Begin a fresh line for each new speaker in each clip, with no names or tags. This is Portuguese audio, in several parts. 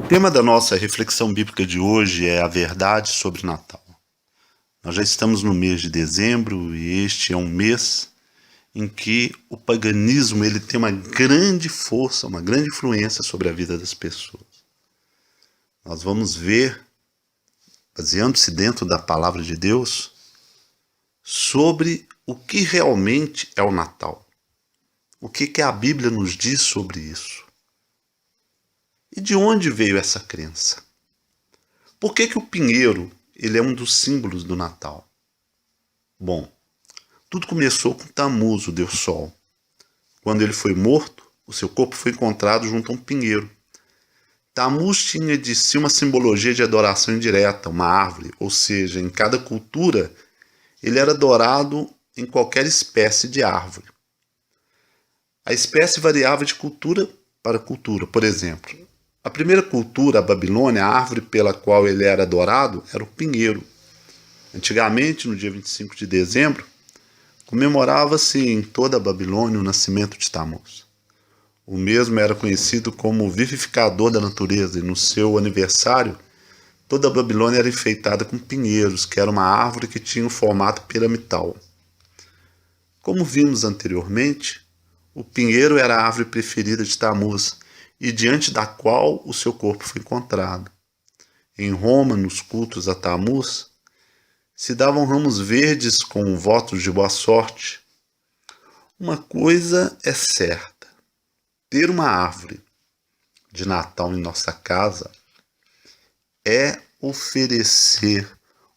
O tema da nossa reflexão bíblica de hoje é a verdade sobre Natal. Nós já estamos no mês de dezembro e este é um mês em que o paganismo ele tem uma grande força, uma grande influência sobre a vida das pessoas. Nós vamos ver, baseando-se dentro da palavra de Deus, sobre o que realmente é o Natal. O que a Bíblia nos diz sobre isso? E de onde veio essa crença? Por que o pinheiro ele é um dos símbolos do Natal? Bom, tudo começou com Tammuz, o deus Sol. Quando ele foi morto, o seu corpo foi encontrado junto a um pinheiro. Tammuz tinha de si uma simbologia de adoração indireta, uma árvore, ou seja, em cada cultura ele era adorado em qualquer espécie de árvore. A espécie variava de cultura para cultura. Por exemplo, a primeira cultura, a Babilônia, a árvore pela qual ele era adorado era o pinheiro. Antigamente, no dia 25 de dezembro, comemorava-se em toda a Babilônia o nascimento de Tammuz. O mesmo era conhecido como o vivificador da natureza e no seu aniversário, toda a Babilônia era enfeitada com pinheiros, que era uma árvore que tinha um formato piramidal. Como vimos anteriormente, o pinheiro era a árvore preferida de Tammuz e diante da qual o seu corpo foi encontrado. Em Roma, nos cultos a Tammuz, se davam ramos verdes com votos de boa sorte. Uma coisa é certa: ter uma árvore de Natal em nossa casa é oferecer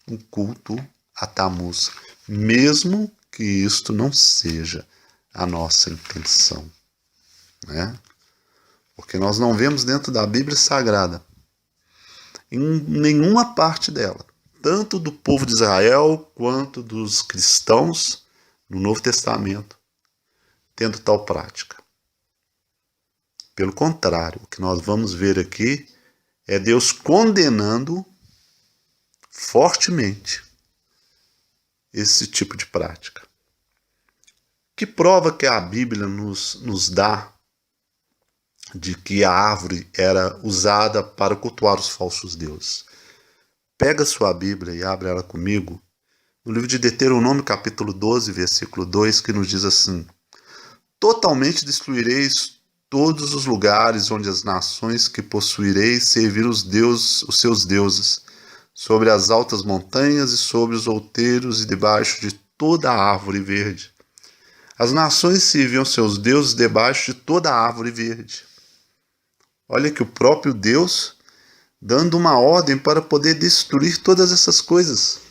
um culto a Tammuz, mesmo que isto não seja a nossa intenção, né? Porque nós não vemos dentro da Bíblia Sagrada, em nenhuma parte dela, tanto do povo de Israel quanto dos cristãos no Novo Testamento, tendo tal prática. Pelo contrário, o que nós vamos ver aqui é Deus condenando fortemente esse tipo de prática. Que prova que a Bíblia nos dá de que a árvore era usada para cultuar os falsos deuses? Pega sua Bíblia e abre ela comigo no livro de Deuteronômio, capítulo 12, versículo 2, que nos diz assim: totalmente destruireis todos os lugares onde as nações que possuireis servir os seus deuses, sobre as altas montanhas e sobre os outeiros e debaixo de toda a árvore verde. As nações serviam seus deuses debaixo de toda a árvore verde. Olha que o próprio Deus dando uma ordem para poder destruir todas essas coisas,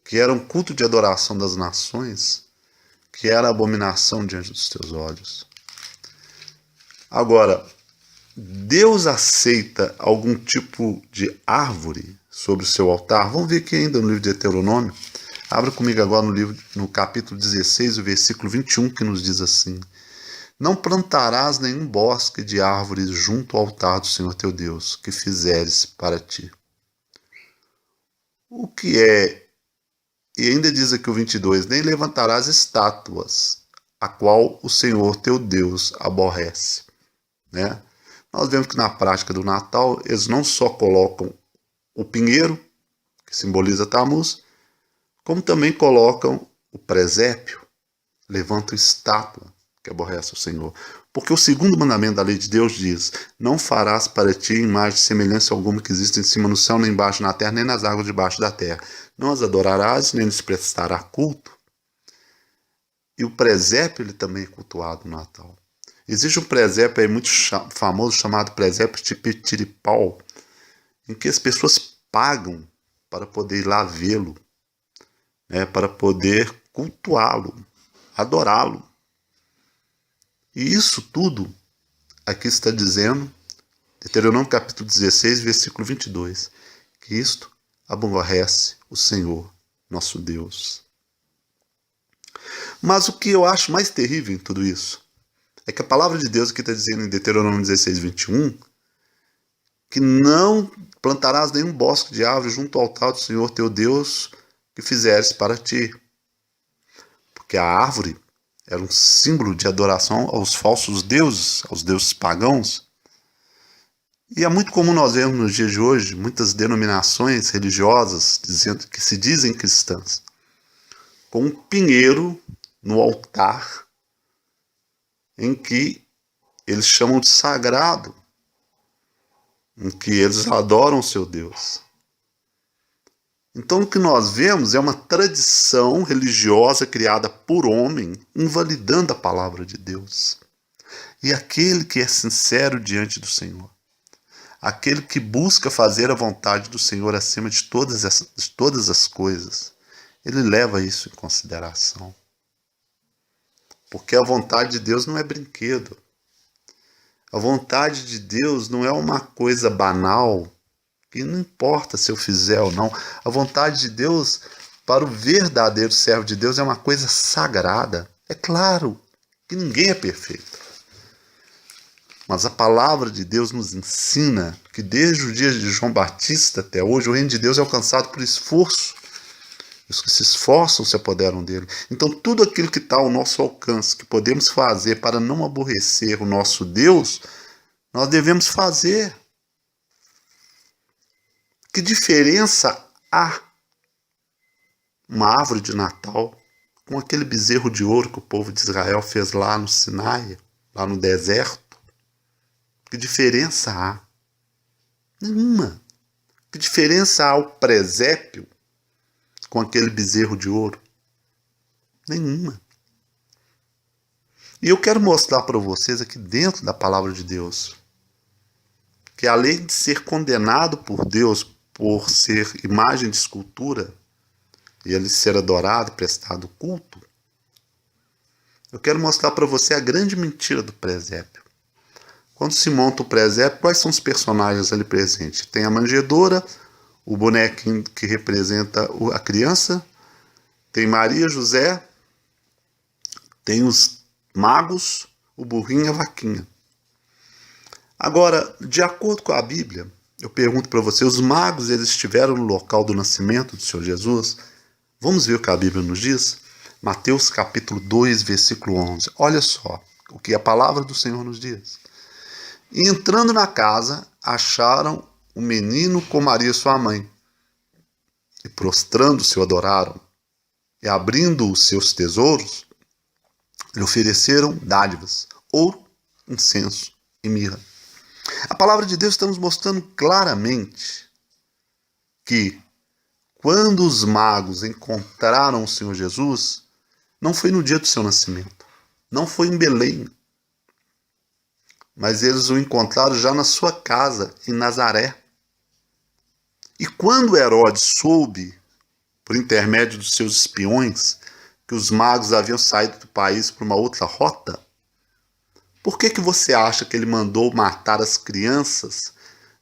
que eram culto de adoração das nações, que era abominação diante dos teus olhos. Agora, Deus aceita algum tipo de árvore sobre o seu altar? Vamos ver aqui ainda no livro de Deuteronômio. Abra comigo agora no capítulo 16, o versículo 21, que nos diz assim: não plantarás nenhum bosque de árvores junto ao altar do Senhor teu Deus, que fizeres para ti. O que é? E ainda diz aqui o 22, nem levantarás estátuas, a qual o Senhor teu Deus aborrece. Né? Nós vemos que na prática do Natal, eles não só colocam o pinheiro, que simboliza Tammuz, como também colocam o presépio, levantam estátua, que aborrece o Senhor. Porque o segundo mandamento da lei de Deus diz: não farás para ti imagem de semelhança alguma que existe em cima no céu, nem embaixo na terra, nem nas águas debaixo da terra. Não as adorarás, nem lhes prestará culto. E o presépio ele também é cultuado no Natal. Existe um presépio aí muito famoso chamado presépio de Pitiripau, em que as pessoas pagam para poder ir lá vê-lo, né, para poder cultuá-lo, adorá-lo. E isso tudo aqui está dizendo, Deuteronômio capítulo 16, versículo 22, que isto aborrece o Senhor, nosso Deus. Mas o que eu acho mais terrível em tudo isso é que a palavra de Deus aqui está dizendo em Deuteronômio 16, 21, que não plantarás nenhum bosque de árvore junto ao altar do Senhor teu Deus que fizeres para ti. Porque a árvore era um símbolo de adoração aos falsos deuses, aos deuses pagãos. E é muito comum nós vermos nos dias de hoje muitas denominações religiosas dizendo que se dizem cristãs, com um pinheiro no altar em que eles chamam de sagrado, em que eles adoram o seu Deus. Então o que nós vemos é uma tradição religiosa criada por homem, invalidando a palavra de Deus. E aquele que é sincero diante do Senhor, aquele que busca fazer a vontade do Senhor acima de todas as coisas, ele leva isso em consideração. Porque a vontade de Deus não é brinquedo. A vontade de Deus não é uma coisa banal, que não importa se eu fizer ou não. A vontade de Deus, para o verdadeiro servo de Deus, é uma coisa sagrada. É claro que ninguém é perfeito. Mas a palavra de Deus nos ensina que desde o dia de João Batista até hoje, o reino de Deus é alcançado por esforço. Os que se esforçam se apoderam dele. Então tudo aquilo que está ao nosso alcance, que podemos fazer para não aborrecer o nosso Deus, nós devemos fazer. Que diferença há uma árvore de Natal com aquele bezerro de ouro que o povo de Israel fez lá no Sinai, lá no deserto? Que diferença há? Nenhuma. Que diferença há o presépio com aquele bezerro de ouro? Nenhuma. E eu quero mostrar para vocês aqui dentro da palavra de Deus que além de ser condenado por Deus por ser imagem de escultura e ele ser adorado, prestado culto, eu quero mostrar para você a grande mentira do presépio. Quando se monta o presépio, quais são os personagens ali presentes? Tem a manjedoura, o bonequinho que representa a criança, tem Maria, José, tem os magos, o burrinho e a vaquinha. Agora, de acordo com a Bíblia, eu pergunto para você, os magos eles estiveram no local do nascimento do Senhor Jesus? Vamos ver o que a Bíblia nos diz? Mateus capítulo 2, versículo 11. Olha só o que a palavra do Senhor nos diz. E entrando na casa, acharam o menino com Maria sua mãe. E prostrando-se o adoraram. E abrindo os seus tesouros, lhe ofereceram dádivas, ouro, incenso e mirra. A palavra de Deus está nos mostrando claramente que quando os magos encontraram o Senhor Jesus, não foi no dia do seu nascimento, não foi em Belém, mas eles o encontraram já na sua casa, em Nazaré. E quando Herodes soube, por intermédio dos seus espiões, que os magos haviam saído do país para uma outra rota, por que você acha que ele mandou matar as crianças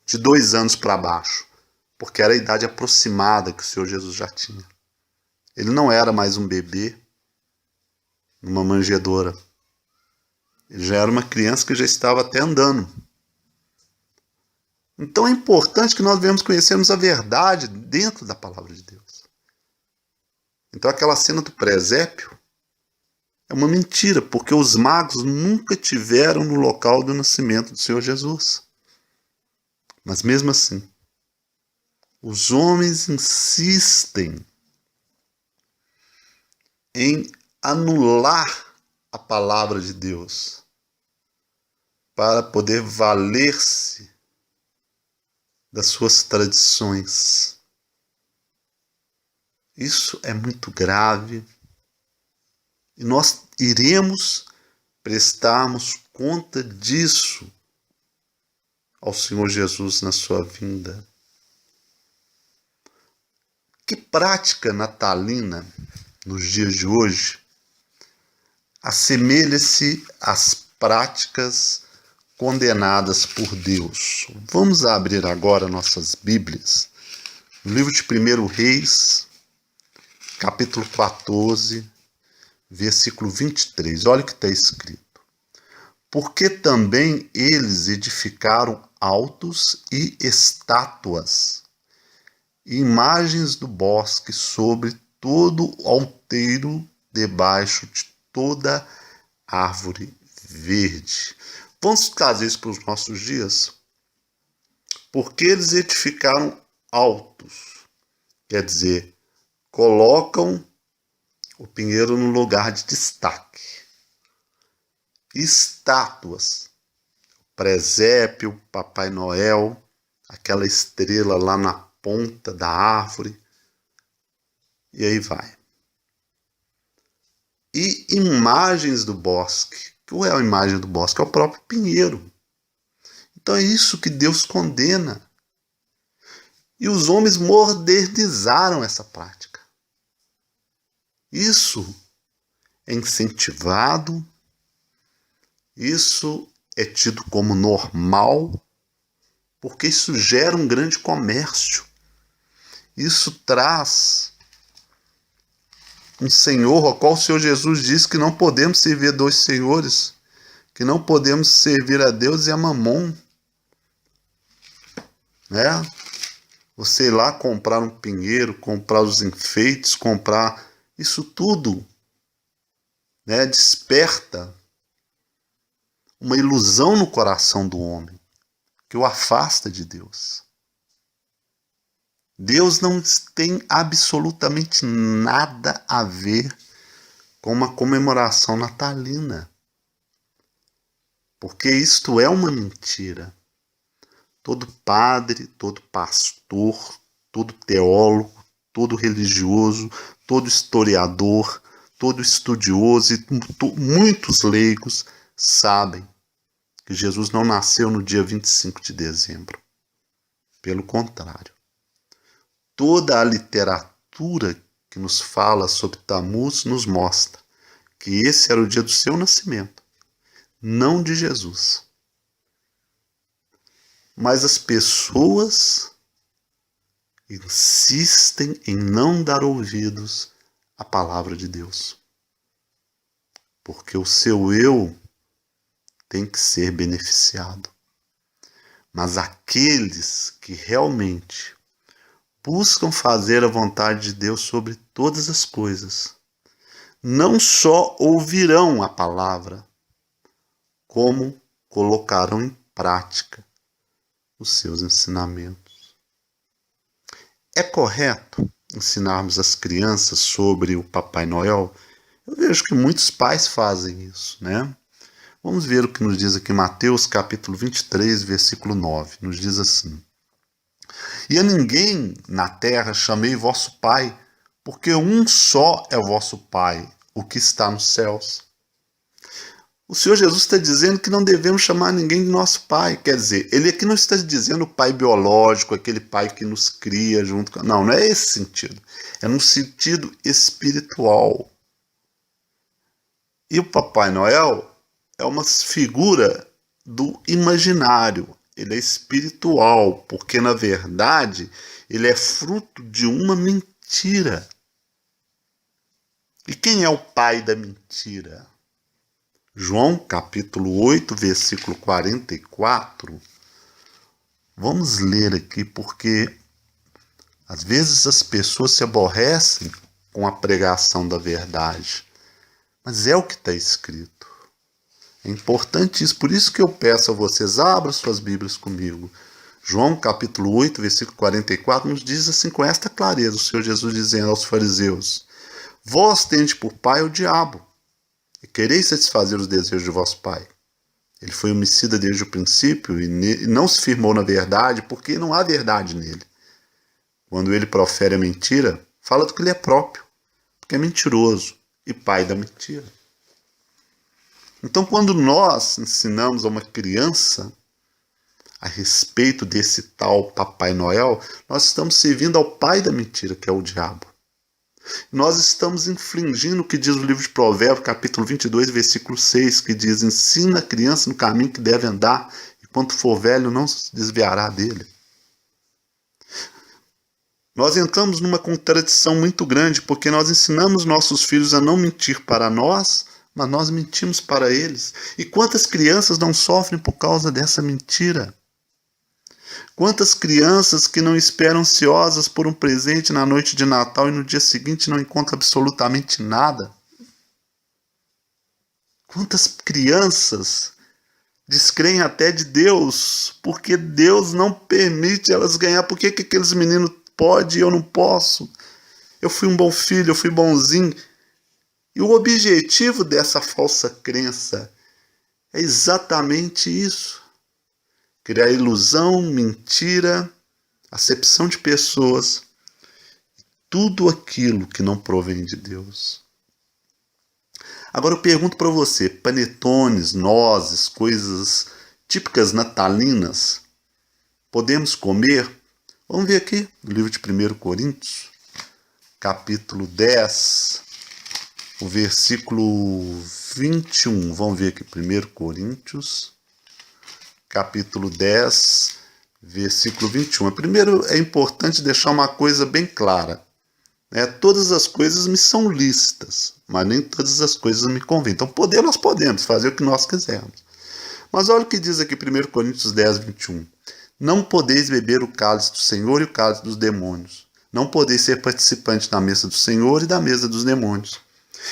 de 2 anos para baixo? Porque era a idade aproximada que o Senhor Jesus já tinha. Ele não era mais um bebê numa manjedoura. Ele já era uma criança que já estava até andando. Então é importante que nós devemos conhecermos a verdade dentro da palavra de Deus. Então aquela cena do presépio é uma mentira, porque os magos nunca tiveram no local do nascimento do Senhor Jesus. Mas mesmo assim, os homens insistem em anular a palavra de Deus para poder valer-se das suas tradições. Isso é muito grave e nós iremos prestarmos conta disso ao Senhor Jesus na sua vinda. Que prática natalina nos dias de hoje assemelha-se às práticas condenadas por Deus? Vamos abrir agora nossas Bíblias. No livro de 1 Reis, capítulo 14, versículo 23. Olha o que está escrito. Porque também eles edificaram altos e estátuas, e imagens do bosque sobre todo alteiro, debaixo de toda árvore verde. Vamos trazer isso para os nossos dias? Porque eles edificaram altos. Quer dizer, colocam o pinheiro no lugar de destaque. Estátuas. Presépio, Papai Noel, aquela estrela lá na ponta da árvore. E aí vai. E imagens do bosque. Qual é a imagem do bosque? É o próprio pinheiro. Então é isso que Deus condena. E os homens modernizaram essa prática. Isso é incentivado, isso é tido como normal, porque isso gera um grande comércio. Isso traz um senhor ao qual o Senhor Jesus diz que não podemos servir a dois senhores, que não podemos servir a Deus e a Mamon. Né? Você ir lá comprar um pinheiro, comprar os enfeites, comprar isso tudo, né, desperta uma ilusão no coração do homem, que o afasta de Deus. Deus não tem absolutamente nada a ver com uma comemoração natalina, porque isto é uma mentira. Todo padre, todo pastor, todo teólogo, todo religioso, todo historiador, todo estudioso e muitos leigos sabem que Jesus não nasceu no dia 25 de dezembro. Pelo contrário, toda a literatura que nos fala sobre Tammuz nos mostra que esse era o dia do seu nascimento, não de Jesus. Mas as pessoas insistem em não dar ouvidos à palavra de Deus. Porque o seu eu tem que ser beneficiado. Mas aqueles que realmente buscam fazer a vontade de Deus sobre todas as coisas, não só ouvirão a palavra, como colocarão em prática os seus ensinamentos. É correto ensinarmos as crianças sobre o Papai Noel? Eu vejo que muitos pais fazem isso, né? Vamos ver o que nos diz aqui Mateus capítulo 23, versículo 9. Nos diz assim: E a ninguém na terra chamei vosso Pai, porque um só é vosso Pai, o que está nos céus. O Senhor Jesus está dizendo que não devemos chamar ninguém de nosso pai. Quer dizer, ele aqui não está dizendo o pai biológico, aquele pai que nos cria junto com... Não, não é esse sentido. É num sentido espiritual. E o Papai Noel é uma figura do imaginário. Ele é espiritual, porque na verdade ele é fruto de uma mentira. E quem é o pai da mentira? João capítulo 8, versículo 44. Vamos ler aqui, porque às vezes as pessoas se aborrecem com a pregação da verdade. Mas é o que está escrito. É importante isso, por isso que eu peço a vocês, abram suas Bíblias comigo. João capítulo 8, versículo 44, nos diz assim com esta clareza, o Senhor Jesus dizendo aos fariseus: Vós tendes por pai o diabo, e quereis satisfazer os desejos de vosso pai. Ele foi homicida desde o princípio e não se firmou na verdade, porque não há verdade nele. Quando ele profere a mentira, fala do que ele é próprio, porque é mentiroso e pai da mentira. Então, quando nós ensinamos a uma criança a respeito desse tal Papai Noel, nós estamos servindo ao pai da mentira, que é o diabo. Nós estamos infringindo o que diz o livro de Provérbios, capítulo 22, versículo 6, que diz: ensina a criança no caminho que deve andar, e quando for velho não se desviará dele. Nós entramos numa contradição muito grande, porque nós ensinamos nossos filhos a não mentir para nós, mas nós mentimos para eles. E quantas crianças não sofrem por causa dessa mentira? Quantas crianças que não esperam ansiosas por um presente na noite de Natal e no dia seguinte não encontram absolutamente nada? Quantas crianças descreem até de Deus, porque Deus não permite elas ganhar. Por que aqueles meninos podem e eu não posso? Eu fui um bom filho, eu fui bonzinho. E o objetivo dessa falsa crença é exatamente isso: criar ilusão, mentira, acepção de pessoas, tudo aquilo que não provém de Deus. Agora eu pergunto para você, panetones, nozes, coisas típicas natalinas, podemos comer? Vamos ver aqui no livro de 1 Coríntios, capítulo 10, o versículo 21. Vamos ver aqui, 1 Coríntios, capítulo 10, versículo 21. Primeiro é importante deixar uma coisa bem clara. Todas as coisas me são lícitas, mas nem todas as coisas me convêm. Então nós podemos fazer o que nós quisermos. Mas olha o que diz aqui 1 Coríntios 10, 21. Não podeis beber o cálice do Senhor e o cálice dos demônios. Não podeis ser participante da mesa do Senhor e da mesa dos demônios.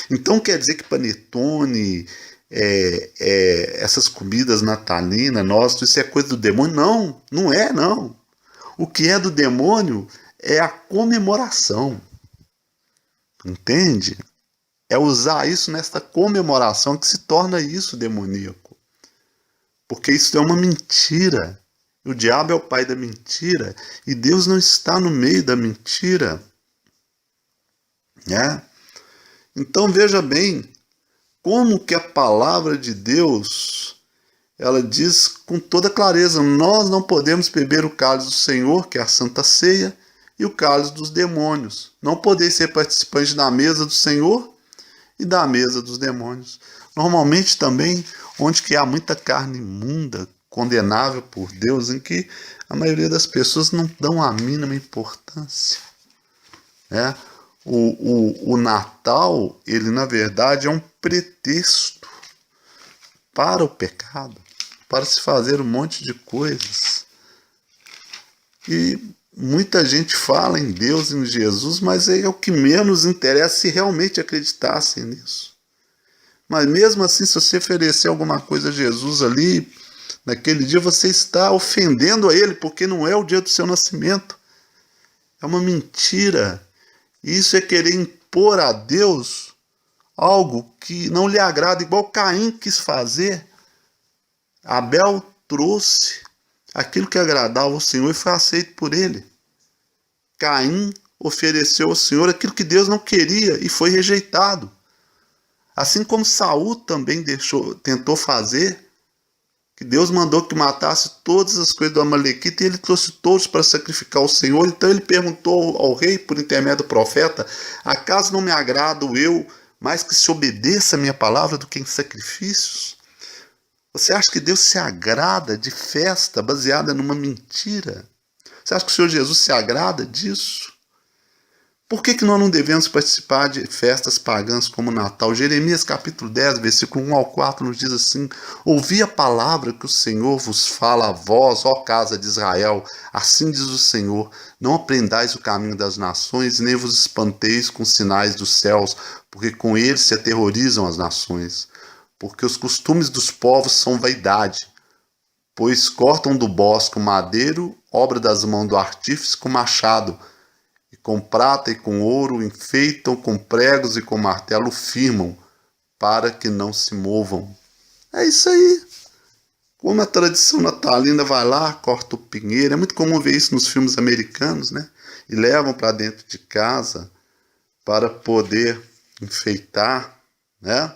Então quer dizer que panetone, essas comidas natalinas, isso é coisa do demônio? Não, não é não. O que é do demônio é a comemoração. Entende? É usar isso nesta comemoração que se torna isso demoníaco. Porque isso é uma mentira. O diabo é o pai da mentira. E Deus não está no meio da mentira. Então veja bem como que a palavra de Deus, ela diz com toda clareza: nós não podemos beber o cálice do Senhor, que é a Santa Ceia, e o cálice dos demônios. Não podeis ser participante da mesa do Senhor e da mesa dos demônios. Normalmente também, onde que há muita carne imunda, condenável por Deus, em que a maioria das pessoas não dão a mínima importância. O Natal, ele na verdade é um pretexto para o pecado, para se fazer um monte de coisas. E muita gente fala em Deus e em Jesus, mas é o que menos interessa se realmente acreditassem nisso. Mas mesmo assim, se você oferecer alguma coisa a Jesus ali, naquele dia, você está ofendendo a ele, porque não é o dia do seu nascimento. É uma mentira. Isso é querer impor a Deus algo que não lhe agrada, igual Caim quis fazer. Abel trouxe aquilo que agradava ao Senhor e foi aceito por ele. Caim ofereceu ao Senhor aquilo que Deus não queria e foi rejeitado. Assim como Saul também tentou fazer, que Deus mandou que matasse todas as coisas do Amalequita e ele trouxe todos para sacrificar ao Senhor. Então ele perguntou ao rei, por intermédio do profeta: acaso não me agrado eu mais que se obedeça a minha palavra do que em sacrifícios? Você acha que Deus se agrada de festa baseada numa mentira? Você acha que o Senhor Jesus se agrada disso? Por que nós não devemos participar de festas pagãs como o Natal? Jeremias capítulo 10, versículo 1 ao 4 nos diz assim: ouvi a palavra que o Senhor vos fala a vós, ó casa de Israel. Assim diz o Senhor: não aprendais o caminho das nações, nem vos espanteis com sinais dos céus, porque com eles se aterrorizam as nações. Porque os costumes dos povos são vaidade, pois cortam do bosque o madeiro, obra das mãos do artífice, com machado, e com prata e com ouro enfeitam, com pregos e com martelo firmam, para que não se movam. É isso aí. Como a tradição natalina vai lá, corta o pinheiro. É muito comum ver isso nos filmes americanos, né? E levam para dentro de casa para poder enfeitar, né?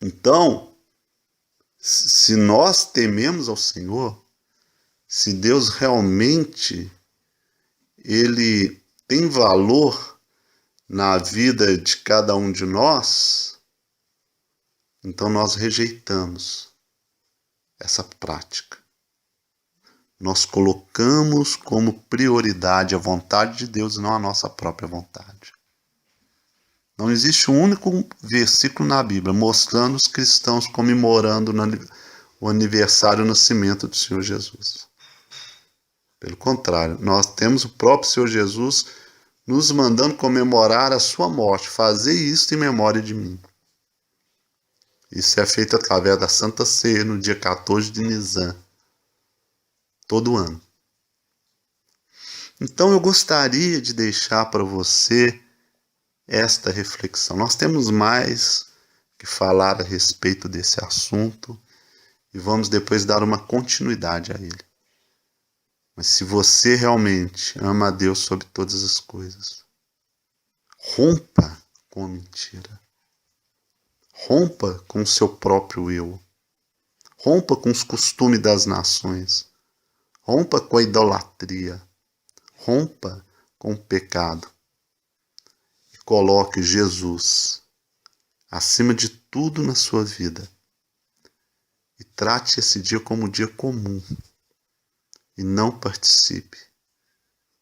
Então, se nós tememos ao Senhor, se Deus realmente ele tem valor na vida de cada um de nós, então nós rejeitamos essa prática. Nós colocamos como prioridade a vontade de Deus e não a nossa própria vontade. Não existe um único versículo na Bíblia mostrando os cristãos comemorando o aniversário do nascimento do Senhor Jesus. Pelo contrário, nós temos o próprio Senhor Jesus nos mandando comemorar a sua morte. Fazer isso em memória de mim. Isso é feito através da Santa Ceia no dia 14 de Nisan, todo ano. Então eu gostaria de deixar para você esta reflexão. Nós temos mais que falar a respeito desse assunto e vamos depois dar uma continuidade a ele. Mas se você realmente ama a Deus sobre todas as coisas, rompa com a mentira. Rompa com o seu próprio eu. Rompa com os costumes das nações. Rompa com a idolatria. Rompa com o pecado. E coloque Jesus acima de tudo na sua vida. E trate esse dia como um dia comum. E não participe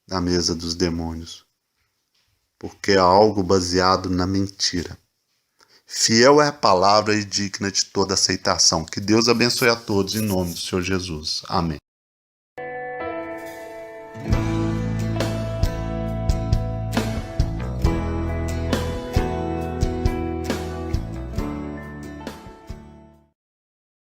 da mesa dos demônios. Porque é algo baseado na mentira. Fiel é a palavra e digna de toda aceitação. Que Deus abençoe a todos em nome do Senhor Jesus. Amém.